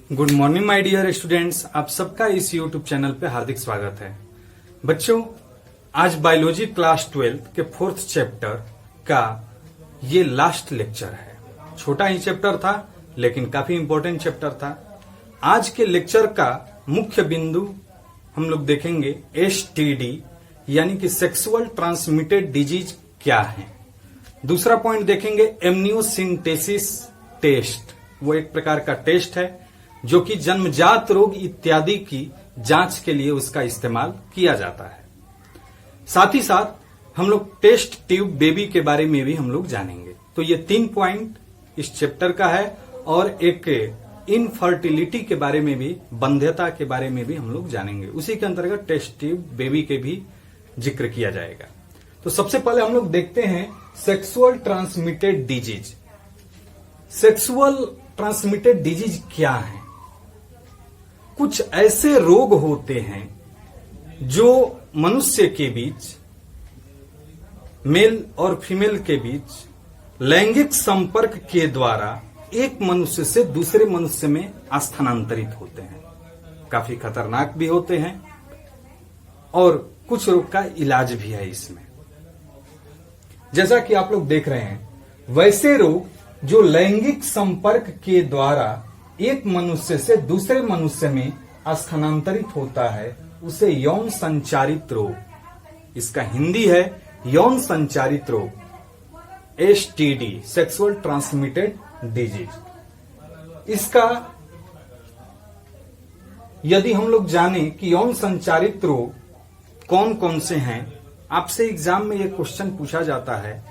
Good morning my dear students, आप सबका इस यूट्यूब चैनल पे हार्दिक स्वागत है। बच्चों, आज बायोलॉजी क्लास 12 के 4th चैप्टर का ये लास्ट लेक्चर है। छोटा ही चैप्टर था लेकिन काफी इंपॉर्टेंट चैप्टर था। आज के लेक्चर का मुख्य बिंदु हम लोग देखेंगे एसटीडी यानी कि सेक्सुअल ट्रांसमिटेड डिजीज क्या है। दूसरा पॉइंट देखेंगे एमनियोसिंथेसिस टेस्ट, वो एक प्रकार का टेस्ट है जो कि जन्मजात रोग इत्यादि की जांच के लिए उसका इस्तेमाल किया जाता है। साथ ही साथ हम लोग टेस्ट ट्यूब बेबी के बारे में भी हम लोग जानेंगे। तो ये 3 पॉइंट इस चैप्टर का है और एक इनफर्टिलिटी के बारे में भी, बंध्यता के बारे में भी हम लोग जानेंगे। उसी के अंतर्गत टेस्ट ट्यूब बेबी के भी जिक्र किया जाएगा। तो सबसे पहले हम लोग देखते हैं sexual transmitted disease. Sexual transmitted disease क्या है? कुछ ऐसे रोग होते हैं जो मनुष्य के बीच, मेल और फीमेल के बीच लैंगिक संपर्क के द्वारा एक मनुष्य से दूसरे मनुष्य में स्थानांतरित होते हैं। काफी खतरनाक भी होते हैं और कुछ रोग का इलाज भी है इसमें। जैसा कि आप लोग देख रहे हैं, वैसे रोग जो लैंगिक संपर्क के द्वारा एक मनुष्य से दूसरे मनुष्य में स्थानांतरित होता है, उसे यौन संचारित रोग, इसका हिंदी है यौन संचारित रोग, एसटीडी, सेक्सुअल ट्रांसमिटेड डिजीज। इसका यदि हम लोग जाने कि यौन संचारित रोग कौन कौन से हैं, आपसे एग्जाम में यह क्वेश्चन पूछा जाता है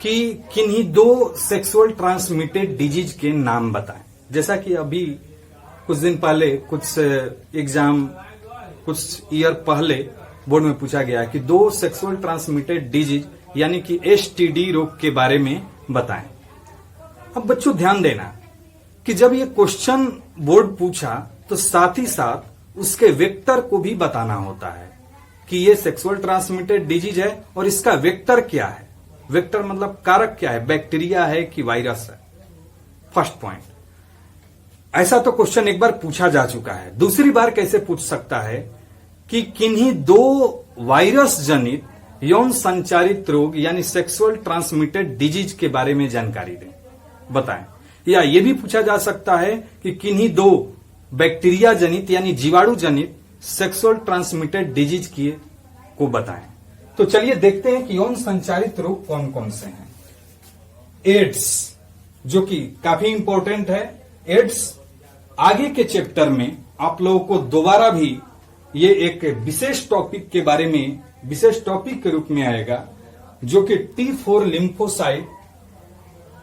कि किन्हीं 2 सेक्सुअल ट्रांसमिटेड डिजीज के नाम बताएं। जैसा कि अभी कुछ दिन पहले, कुछ एग्जाम कुछ ईयर पहले बोर्ड में पूछा गया कि 2 सेक्सुअल ट्रांसमिटेड डिजीज यानी कि एसटीडी रोग के बारे में बताएं। अब बच्चों ध्यान देना कि जब ये क्वेश्चन बोर्ड पूछा तो साथ ही साथ उसके वेक्टर को भी बताना होता है कि ये सेक्सुअल ट्रांसमिटेड डिजीज है और इसका वेक्टर क्या है। वेक्टर मतलब कारक क्या है, बैक्टीरिया है कि वायरस है। फर्स्ट पॉइंट, ऐसा तो क्वेश्चन एक बार पूछा जा चुका है। दूसरी बार कैसे पूछ सकता है कि किन्हीं 2 वायरस जनित यौन संचारित रोग यानी सेक्सुअल ट्रांसमिटेड डिजीज के बारे में जानकारी दें, बताएं। या यह भी पूछा जा सकता है कि किन्हीं 2 बैक्टीरिया जनित यानी जीवाणु जनित सेक्सुअल ट्रांसमिटेड डिजीज को बताएं। तो चलिए देखते हैं कि यौन संचारित रोग कौन कौन से हैं। एड्स, जो कि काफी इंपॉर्टेंट है। एड्स आगे के चैप्टर में आप लोगों को दोबारा भी ये एक विशेष टॉपिक के बारे में, विशेष टॉपिक के रूप में आएगा, जो कि T4 लिम्फोसाइट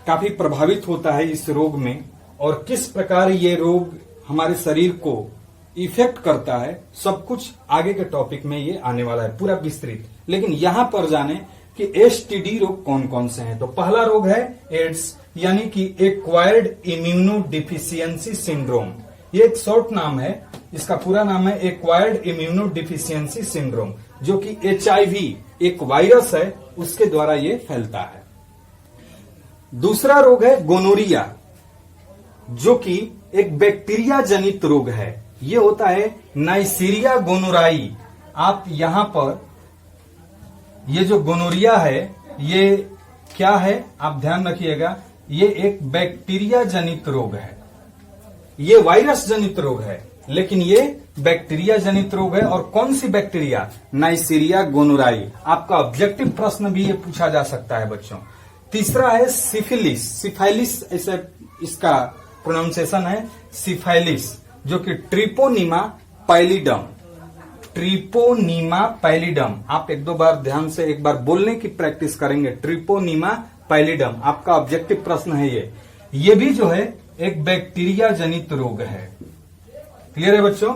काफी प्रभावित होता है इस रोग में और किस प्रकार ये रोग हमारे शरीर को इफेक्ट करता है, सब कुछ आगे के टॉपिक में ये आने वाला है पूरा विस्तृत। लेकिन यहां पर जाने कि एसटीडी रोग कौन कौन से हैं। तो पहला रोग है एड्स यानी कि एक्वायर्ड इम्यूनो डिफिशियंसी सिंड्रोम। ये एक शॉर्ट नाम है, इसका पूरा नाम है एक्वायर्ड इम्यूनो डिफिशियंसी सिंड्रोम, जो कि एचआईवी एक वायरस है, उसके द्वारा ये फैलता है। दूसरा रोग है गोनोरिया, जो कि एक बैक्टीरिया जनित रोग है। ये होता है नाइसीरिया गोनोराई। आप यहां पर ये जो गोनोरिया है ये क्या है, आप ध्यान रखिएगा, ये एक बैक्टीरिया जनित रोग है। ये वायरस जनित रोग है लेकिन ये बैक्टीरिया जनित रोग है। और कौन सी बैक्टीरिया? नाइसीरिया गोनोराई। आपका ऑब्जेक्टिव प्रश्न भी ये पूछा जा सकता है बच्चों। तीसरा है सिफिलिस, सिफाइलिस ऐसे इसका प्रोनाउंसिएशन है, सिफाइलिस, जो कि ट्रिपोनीमा पैलिडम, ट्रिपोनीमा पैलिडम। आप 1-2 बार ध्यान से एक बार बोलने की प्रैक्टिस करेंगे, ट्रिपोनीमा पैलिडम। आपका ऑब्जेक्टिव प्रश्न है ये भी जो है एक बैक्टीरिया जनित रोग है। क्लियर है बच्चों?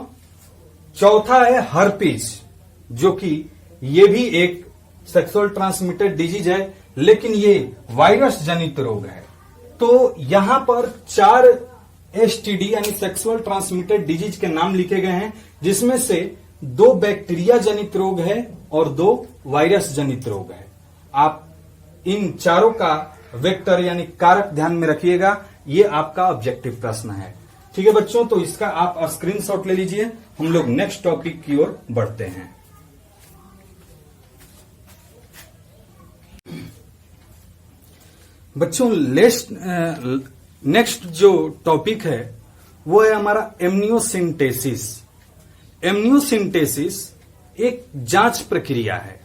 चौथा है हर्पीज, जो कि ये भी एक सेक्सुअल ट्रांसमिटेड डिजीज है लेकिन ये वायरस जनित रोग है। तो यहां पर 4 एसटीडी यानी सेक्सुअल ट्रांसमिटेड डिजीज के नाम लिखे गए हैं, जिसमें से 2 बैक्टीरिया जनित रोग है और 2 वायरस जनित रोग है। आप इन चारों का वेक्टर यानी कारक ध्यान में रखिएगा, ये आपका ऑब्जेक्टिव प्रश्न है। ठीक है बच्चों, तो इसका आप स्क्रीनशॉट ले लीजिए। हम लोग नेक्स्ट टॉपिक की ओर बढ़ते हैं। बच्चों नेक्स्ट जो टॉपिक है वो है हमारा एमनियोसिंटेसिस। एमनियोसिंटेसिस एक जांच प्रक्रिया है।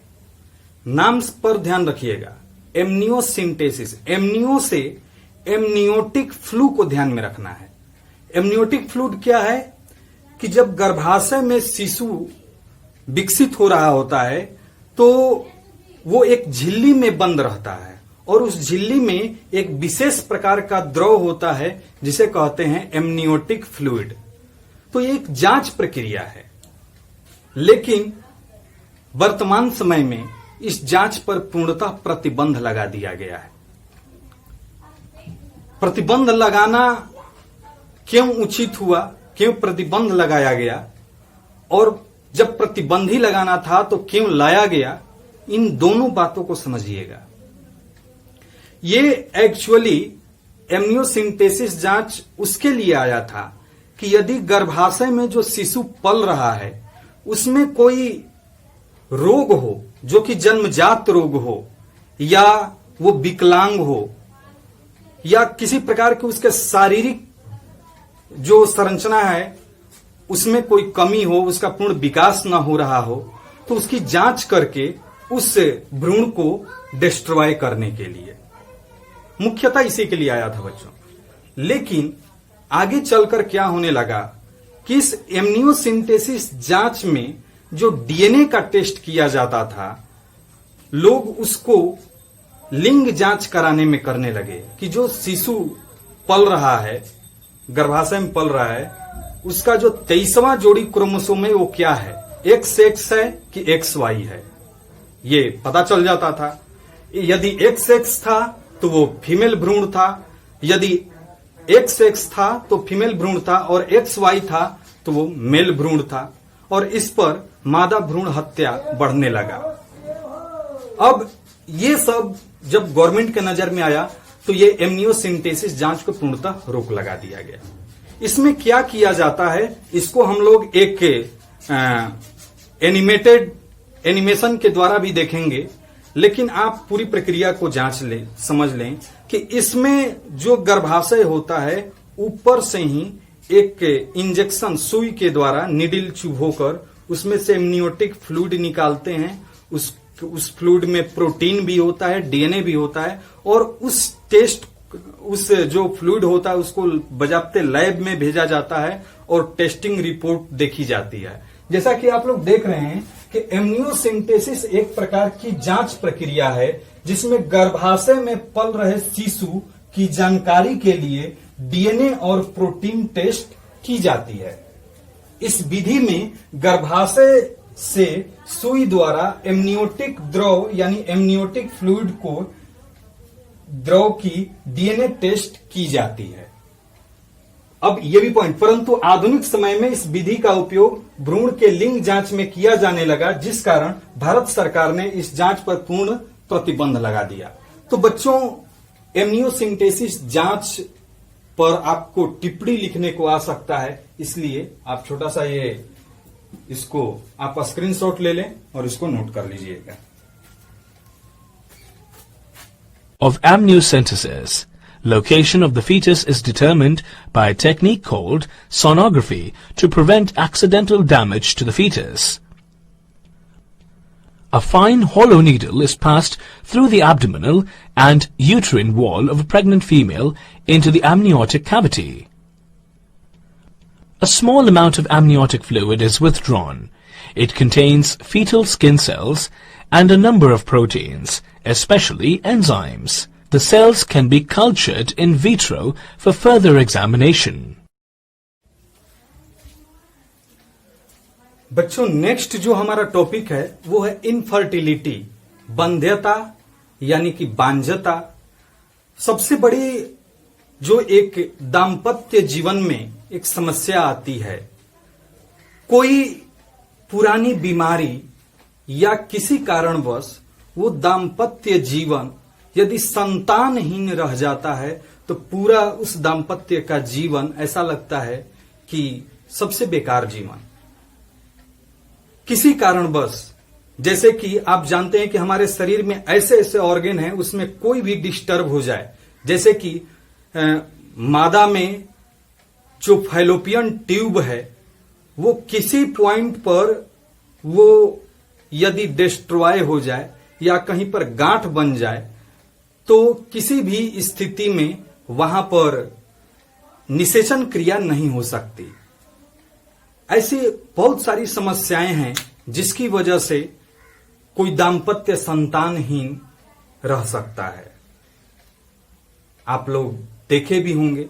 नाम पर ध्यान रखिएगा, एमनियोसिंटेसिस। एमनियो से एमनियोटिक फ्लू को ध्यान में रखना है। एमनियोटिक फ्लूइड क्या है कि जब गर्भाशय में शिशु विकसित हो रहा होता है तो वो एक झिल्ली में बंद रहता है और उस झिल्ली में एक विशेष प्रकार का द्रव होता है जिसे कहते हैं एमनियोटिक फ्लूइड। तो ये एक जांच प्रक्रिया है, लेकिन वर्तमान समय में इस जांच पर पूर्णतः प्रतिबंध लगा दिया गया है। प्रतिबंध लगाना क्यों उचित हुआ, क्यों प्रतिबंध लगाया गया, और जब प्रतिबंध ही लगाना था तो क्यों लाया गया, इन दोनों बातों को समझिएगा। ये एक्चुअली एमनियोसिंटेसिस जांच उसके लिए आया था कि यदि गर्भाशय में जो शिशु पल रहा है उसमें कोई रोग हो जो कि जन्मजात रोग हो, या वो विकलांग हो, या किसी प्रकार के उसके शारीरिक जो संरचना है उसमें कोई कमी हो, उसका पूर्ण विकास ना हो रहा हो, तो उसकी जांच करके उस भ्रूण को डिस्ट्रॉय करने के लिए, मुख्यतः इसी के लिए आया था बच्चों। लेकिन आगे चलकर क्या होने लगा कि इस एमनियोसिंटेसिस जांच में जो डीएनए का टेस्ट किया जाता था, लोग उसको लिंग जांच कराने में करने लगे कि जो शिशु पल रहा है, गर्भाशय में पल रहा है, उसका जो 23वां जोड़ी क्रोमोसोम है वो क्या है, XX है कि XY है, ये पता चल जाता था। यदि XX था तो वो फीमेल भ्रूण था, यदि XX था तो फीमेल भ्रूण था, और XY था तो वो मेल भ्रूण था, और इस पर मादा भ्रूण हत्या बढ़ने लगा। अब ये सब जब गवर्नमेंट के नजर में आया तो ये एमनियोसिंटेसिस जांच को पूर्णतः रोक लगा दिया गया। इसमें क्या किया जाता है, इसको हम लोग एक एनिमेशन के द्वारा भी देखेंगे, लेकिन आप पूरी प्रक्रिया को जांच लें, समझ लें कि इसमें जो गर्भाशय होता है ऊपर से ही एक इंजेक्शन सुई के द्वारा निडिल चुभोकर उसमें से एमनियोटिक फ्लूइड निकालते हैं। उस फ्लूइड में प्रोटीन भी होता है, डीएनए भी होता है, और उस जो फ्लूइड होता है उसको बजाते लैब में भेजा जाता है और टेस्टिंग रिपोर्ट देखी जाती है। जैसा कि आप लोग देख रहे हैं कि एमनियोसिंटेसिस एक प्रकार की जांच प्रक्रिया है जिसमें गर्भाशय में पल रहे शिशु की जानकारी के लिए डीएनए और प्रोटीन टेस्ट की जाती है। इस विधि में गर्भाशय से सुई द्वारा एमनियोटिक द्रव यानी एमनियोटिक फ्लूइड को द्रव की डीएनए टेस्ट की जाती है। अब ये भी पॉइंट, परंतु आधुनिक समय में इस विधि का उपयोग भ्रूण के लिंग जांच में किया जाने लगा, जिस कारण भारत सरकार ने इस जांच पर पूर्ण प्रतिबंध लगा दिया। तो बच्चों, एमनियोसिंटेसिस जांच पर आपको टिप्पणी लिखने को आ सकता है, इसलिए आप छोटा सा इसको आप स्क्रीनशॉट ले लें और इसको नोट कर लीजिएगा। Of amniocentesis, location of the fetus is determined by a technique called sonography to prevent accidental damage to the fetus. A fine hollow needle is passed through the abdominal and uterine wall of a pregnant female into the amniotic cavity. A small amount of amniotic fluid is withdrawn. It contains fetal skin cells and a number of proteins, especially enzymes. The cells can be cultured in vitro for further examination. बच्चों, next जो हमारा topic है वो है infertility, बंध्यता यानी कि बांझता। सबसे बड़ी जो एक दाम्पत्य जीवन में एक समस्या आती है, कोई पुरानी बीमारी या किसी कारणवश वो दाम्पत्य जीवन यदि संतानहीन रह जाता है तो पूरा उस दाम्पत्य का जीवन ऐसा लगता है कि सबसे बेकार जीवन। किसी कारणवश, जैसे कि आप जानते हैं कि हमारे शरीर में ऐसे ऐसे ऑर्गन हैं, उसमें कोई भी डिस्टर्ब हो जाए, जैसे कि मादा में जो फैलोपियन ट्यूब है वो किसी पॉइंट पर वो यदि डिस्ट्रॉय हो जाए या कहीं पर गांठ बन जाए तो किसी भी स्थिति में वहां पर निषेचन क्रिया नहीं हो सकती। ऐसी बहुत सारी समस्याएं हैं जिसकी वजह से कोई दाम्पत्य संतानहीन रह सकता है। आप लोग देखे भी होंगे।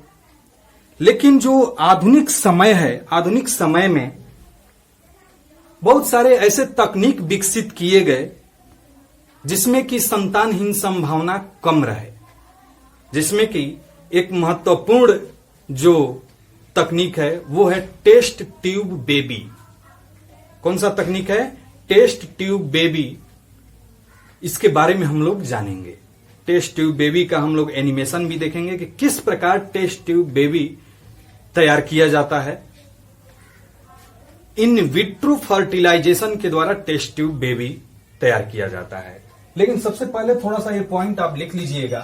लेकिन जो आधुनिक समय है, आधुनिक समय में बहुत सारे ऐसे तकनीक विकसित किए गए जिसमें कि संतानहीन संभावना कम रहे, जिसमें कि एक महत्वपूर्ण जो तकनीक है वो है टेस्ट ट्यूब बेबी। कौन सा तकनीक है? Test tube baby. इसके बारे में हम लोग जानेंगे। टेस्ट ट्यूब बेबी का हम लोग एनिमेशन भी देखेंगे कि किस प्रकार टेस्ट ट्यूब बेबी तैयार किया जाता है। इन विट्रो फर्टिलाइजेशन के द्वारा टेस्ट ट्यूब बेबी तैयार किया जाता है। लेकिन सबसे पहले थोड़ा सा ये पॉइंट आप लिख लीजिएगा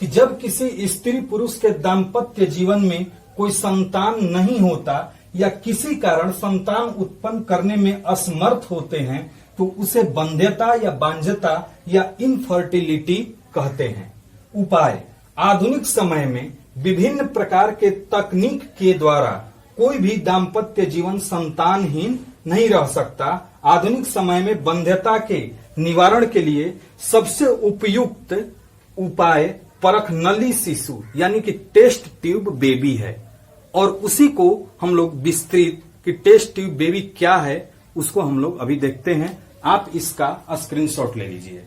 कि जब किसी स्त्री पुरुष के दाम्पत्य जीवन में कोई संतान नहीं होता या किसी कारण संतान उत्पन्न करने में असमर्थ होते हैं तो उसे बंध्यता या बांझता या इनफर्टिलिटी कहते हैं। उपाय: आधुनिक समय में विभिन्न प्रकार के तकनीक के द्वारा कोई भी दाम्पत्य जीवन संतानहीन नहीं रह सकता। आधुनिक समय में बंध्यता के निवारण के लिए सबसे उपयुक्त उपाय परख नली शिशु यानी कि टेस्ट ट्यूब बेबी है, और उसी को हम लोग विस्तृत कि टेस्ट ट्यूब बेबी क्या है उसको हम लोग अभी देखते हैं। आप इसका स्क्रीनशॉट ले लीजिए।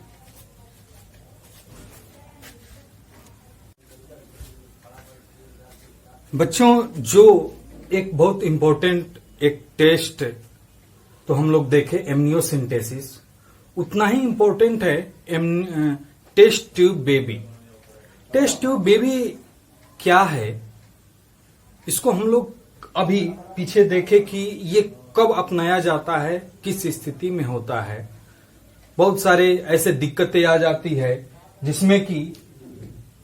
बच्चों, जो एक बहुत इंपॉर्टेंट एक टेस्ट तो हम लोग देखे एमनियोसिंथेसिस, उतना ही इंपॉर्टेंट है test tube baby. Test tube baby क्या है, इसको हम लोग अभी पीछे देखे कि ये कब अपनाया जाता है, किस स्थिति में होता है। बहुत सारे ऐसे दिक्कतें आ जाती है जिसमें कि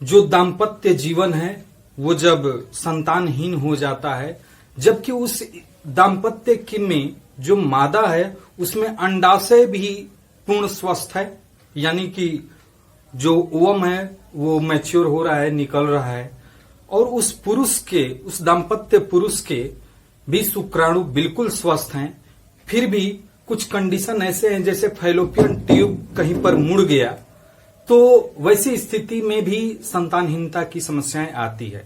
जो दाम्पत्य जीवन है वो जब संतानहीन हो जाता है, जबकि उस दाम्पत्य की में जो मादा है उसमें अंडाशय भी पूर्ण स्वस्थ है, यानी कि जो ओवम है वो मैच्योर हो रहा है, निकल रहा है, और उस पुरुष के, उस दाम्पत्य पुरुष के भी शुक्राणु बिल्कुल स्वस्थ हैं। फिर भी कुछ कंडीशन ऐसे हैं जैसे फैलोपियन ट्यूब कहीं पर मुड़ गया तो वैसी स्थिति में भी संतानहीनता की समस्याएं आती है।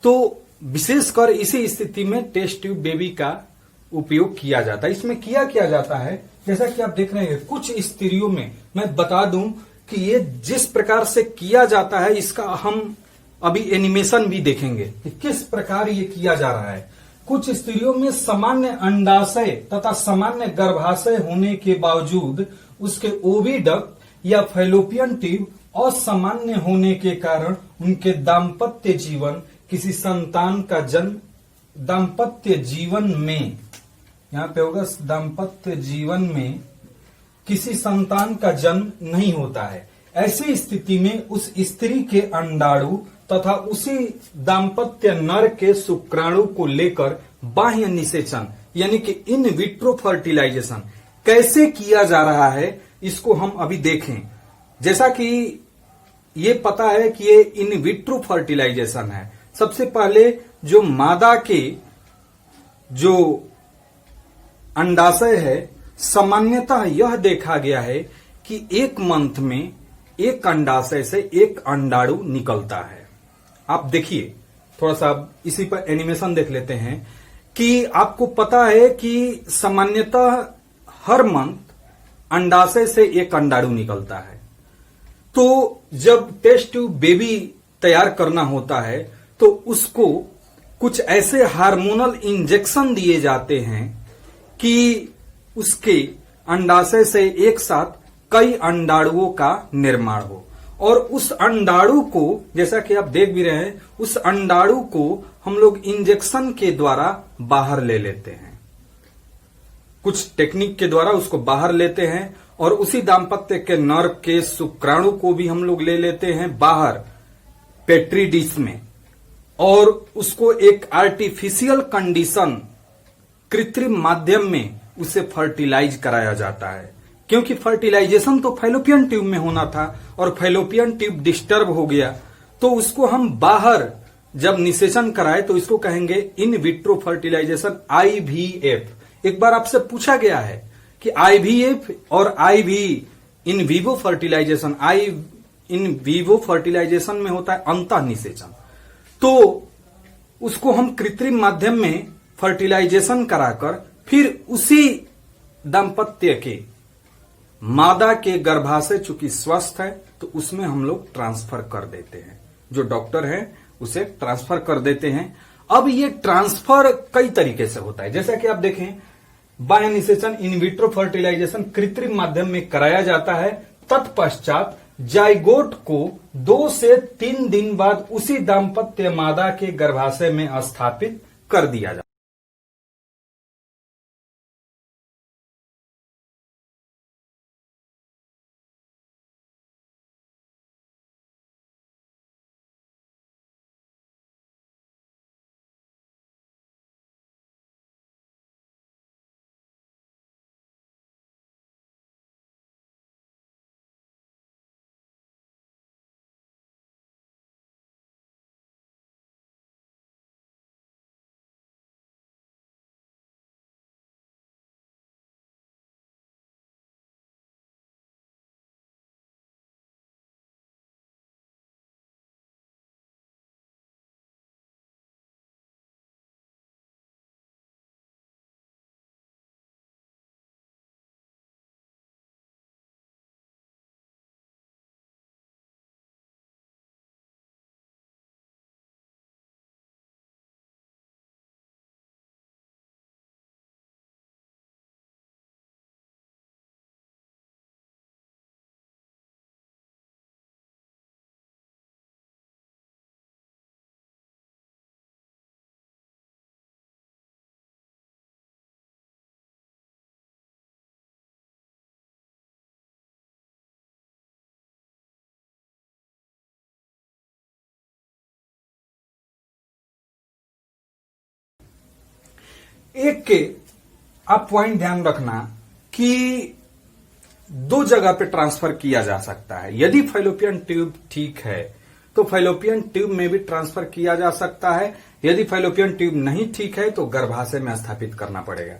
तो विशेषकर इसी स्थिति में टेस्ट ट्यूब बेबी का उपयोग किया जाता है। इसमें किया जाता है जैसा कि आप देख रहे हैं कुछ स्त्रियों में, मैं बता दूं कि ये जिस प्रकार से किया जाता है इसका हम अभी एनिमेशन भी देखेंगे कि किस प्रकार ये किया जा रहा है। कुछ स्त्रियों में सामान्य अंडाशय तथा सामान्य गर्भाशय होने के बावजूद उसके ओविडक्ट या फैलोपियन ट्यूब असामान्य होने के कारण उनके दाम्पत्य जीवन किसी संतान का जन्म, दाम्पत्य जीवन में, यहां पे होगा दाम्पत्य जीवन में किसी संतान का जन्म नहीं होता है। ऐसी स्थिति में उस स्त्री के अंडाणु तथा उसी दाम्पत्य नर के शुक्राणु को लेकर बाह्य निषेचन यानी कि इन विट्रो फर्टिलाइजेशन कैसे किया जा रहा है इसको हम अभी देखें। जैसा कि ये पता है कि ये इन विट्रो फर्टिलाइजेशन है। सबसे पहले जो मादा के जो अंडाशय है, सामान्यतः यह देखा गया है कि एक मंथ में एक अंडाशय से एक अंडाणु निकलता है। आप देखिए, थोड़ा सा इसी पर एनिमेशन देख लेते हैं कि आपको पता है कि सामान्यतः हर मंथ अंडाशय से एक अंडाणु निकलता है। तो जब टेस्ट ट्यूब बेबी तैयार करना होता है तो उसको कुछ ऐसे हार्मोनल इंजेक्शन दिए जाते हैं कि उसके अंडाशय से एक साथ कई अंडाणुओं का निर्माण हो, और उस अंडाणु को, जैसा कि आप देख भी रहे हैं, उस अंडाणु को हम लोग इंजेक्शन के द्वारा बाहर ले लेते हैं। कुछ टेक्निक के द्वारा उसको बाहर लेते हैं और उसी दाम्पत्य के नर के शुक्राणु को भी हम लोग ले लेते हैं बाहर पेट्री डिश में, और उसको एक आर्टिफिशियल कंडीशन, कृत्रिम माध्यम में उसे फर्टिलाइज कराया जाता है। क्योंकि फर्टिलाइजेशन तो फैलोपियन ट्यूब में होना था और फैलोपियन ट्यूब डिस्टर्ब हो गया, तो उसको हम बाहर जब निषेचन कराए तो इसको कहेंगे इन विट्रो फर्टिलाइजेशन, IVF। एक बार आपसे पूछा गया है कि IVF और in vivo fertilization, in vivo fertilization में होता है अंतः निषेचन, तो उसको हम कृत्रिम माध्यम में फर्टिलाइजेशन कराकर फिर उसी दाम्पत्य के मादा के गर्भाशय चूंकि स्वस्थ है तो उसमें हम लोग ट्रांसफर कर देते हैं, जो डॉक्टर है उसे ट्रांसफर कर देते हैं। अब ये ट्रांसफर कई तरीके से होता है, जैसा कि आप देखें, बाह्य निषेचन, इन विट्रो फर्टिलाइजेशन कृत्रिम माध्यम में कराया जाता है। तत्पश्चात जाइगोट को 2 से 3 दिन बाद उसी दाम्पत्य मादा के गर्भाशय में स्थापित कर दिया जाता है। एक के आप पॉइंट ध्यान रखना कि 2 जगह पे ट्रांसफर किया जा सकता है। यदि फैलोपियन ट्यूब ठीक है तो फैलोपियन ट्यूब में भी ट्रांसफर किया जा सकता है। यदि फैलोपियन ट्यूब नहीं ठीक है तो गर्भाशय में स्थापित करना पड़ेगा।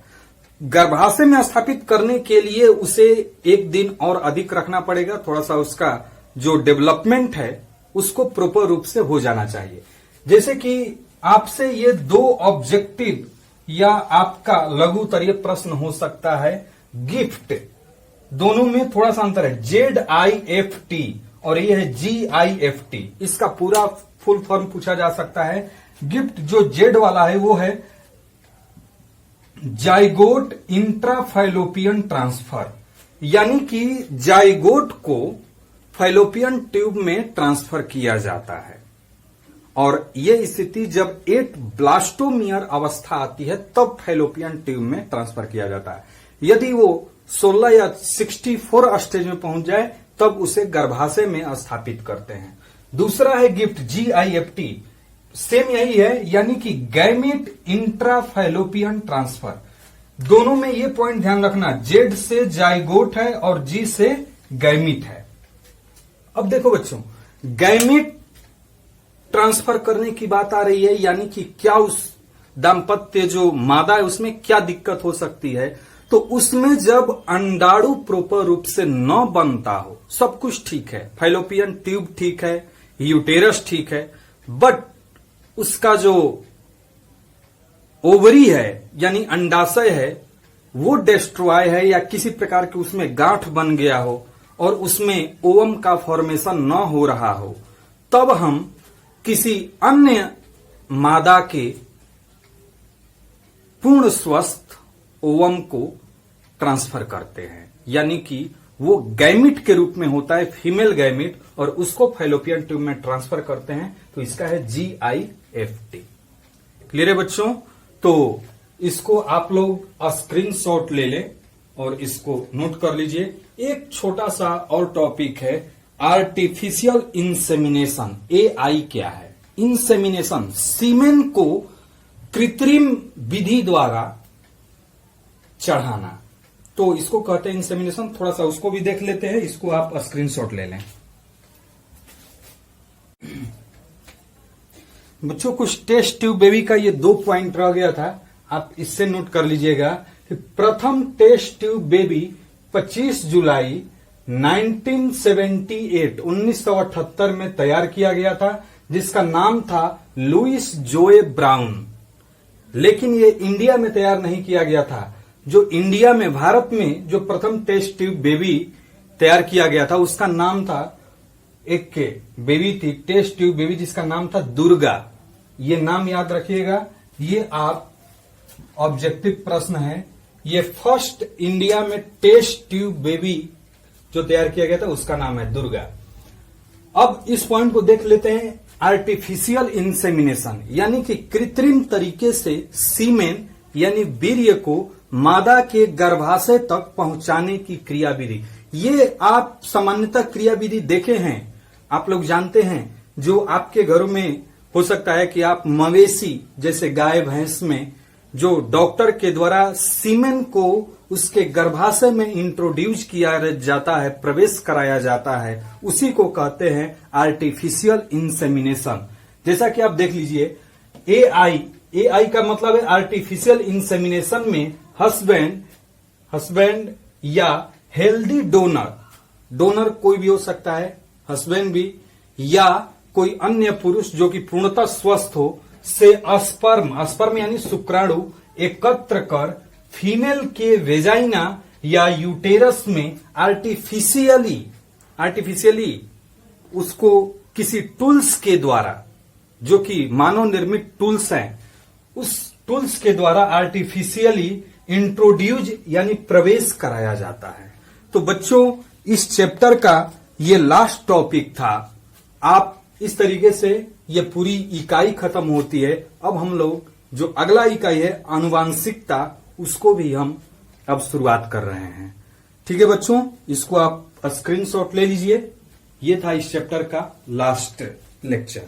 गर्भाशय में स्थापित करने के लिए उसे 1 दिन और अधिक रखना पड़ेगा। थोड़ा सा उसका जो डेवलपमेंट है उसको प्रॉपर रूप से हो जाना चाहिए। जैसे कि आपसे ये 2 ऑब्जेक्टिव या आपका लघु उत्तरीय प्रश्न हो सकता है, गिफ्ट, दोनों में थोड़ा सा अंतर है। ZIFT और ये है GIFT, इसका पूरा फुल फॉर्म पूछा जा सकता है। गिफ्ट जो जेड वाला है वो है जाइगोट इंट्राफैलोपियन ट्रांसफर, यानी कि जाइगोट को फैलोपियन ट्यूब में ट्रांसफर किया जाता है। और यह स्थिति जब 8 ब्लास्टोमियर अवस्था आती है तब फैलोपियन ट्यूब में ट्रांसफर किया जाता है। यदि वो 16 या 64 स्टेज में पहुंच जाए तब उसे गर्भाशय में स्थापित करते हैं। दूसरा है गिफ्ट GIFT, सेम यही है, यानी कि गैमेट इंट्राफैलोपियन ट्रांसफर। दोनों में ये पॉइंट ध्यान रखना, जेड से जाइगोट है और जी से गैमीट है। अब देखो बच्चों, गैमीट ट्रांसफर करने की बात आ रही है, यानी कि क्या उस दाम्पत्य जो मादा है उसमें क्या दिक्कत हो सकती है। तो उसमें जब अंडाणु प्रॉपर रूप से न बनता हो, सब कुछ ठीक है, फैलोपियन ट्यूब ठीक है, यूटेरस ठीक है, बट उसका जो ओवरी है यानी अंडाशय है वो डिस्ट्रॉय है या किसी प्रकार के उसमें गांठ बन गया हो और उसमें ओवम का फॉर्मेशन न हो रहा हो, तब हम किसी अन्य मादा के पूर्ण स्वस्थ ओवम को ट्रांसफर करते हैं, यानी कि वो गैमिट के रूप में होता है, फीमेल गैमिट, और उसको फैलोपियन ट्यूब में ट्रांसफर करते हैं, तो इसका है GIFT। क्लियर है बच्चों? तो इसको आप लोग स्क्रीनशॉट ले लें और इसको नोट कर लीजिए। एक छोटा सा और टॉपिक है आर्टिफिशियल इंसेमिनेशन। AI क्या है? इंसेमिनेशन, सीमेन को कृत्रिम विधि द्वारा चढ़ाना, तो इसको कहते हैं इंसेमिनेशन। थोड़ा सा उसको भी देख लेते हैं, इसको आप स्क्रीनशॉट ले लें। बच्चों कुछ टेस्ट ट्यूब बेबी का ये 2 पॉइंट रह गया था, आप इससे नोट कर लीजिएगा कि प्रथम टेस्ट ट्यूब बेबी 25 जुलाई 1978 में तैयार किया गया था, जिसका नाम था लुइस जोए ब्राउन। लेकिन ये इंडिया में तैयार नहीं किया गया था। जो इंडिया में, भारत में जो प्रथम टेस्ट ट्यूब बेबी तैयार किया गया था, उसका नाम था, एक बेबी थी टेस्ट ट्यूब बेबी जिसका नाम था दुर्गा। ये नाम याद रखिएगा, ये आप ऑब्जेक्टिव प्रश्न है। ये फर्स्ट इंडिया में टेस्ट ट्यूब बेबी जो तैयार किया गया था उसका नाम है दुर्गा। अब इस पॉइंट को देख लेते हैं, आर्टिफिशियल इंसेमिनेशन यानी कि कृत्रिम तरीके से सीमेन यानी वीर्य को मादा के गर्भाशय तक पहुंचाने की क्रियाविधि। ये आप सामान्यतः क्रियाविधि देखे हैं, आप लोग जानते हैं। जो आपके घरों में हो सकता है कि आप मवेशी जैसे गाय भैंस में जो डॉक्टर के द्वारा सीमेन को उसके गर्भाशय में इंट्रोड्यूस किया जाता है, प्रवेश कराया जाता है, उसी को कहते हैं आर्टिफिशियल इंसेमिनेशन। जैसा कि आप देख लीजिए AI का मतलब है आर्टिफिशियल इंसेमिनेशन में हस्बैंड या हेल्दी डोनर कोई भी हो सकता है, हस्बैंड भी, या कोई अन्य पुरुष जो कि पूर्णतः स्वस्थ हो, से स्पर्म यानी शुक्राणु एकत्र कर फीमेल के वेजाइना या यूटेरस में आर्टिफिशियली उसको किसी टूल्स के द्वारा, जो कि मानव निर्मित टूल्स हैं, उस टूल्स के द्वारा आर्टिफिशियली इंट्रोड्यूस यानी प्रवेश कराया जाता है। तो बच्चों इस चैप्टर का ये लास्ट टॉपिक था। आप इस तरीके से ये पूरी इकाई खत्म होती है। अब हम लोग जो अगला इकाई है आनुवांशिकता, उसको भी हम अब शुरुआत कर रहे हैं। ठीक है बच्चों, इसको आप स्क्रीनशॉट ले लीजिए। ये था इस चैप्टर का लास्ट लेक्चर।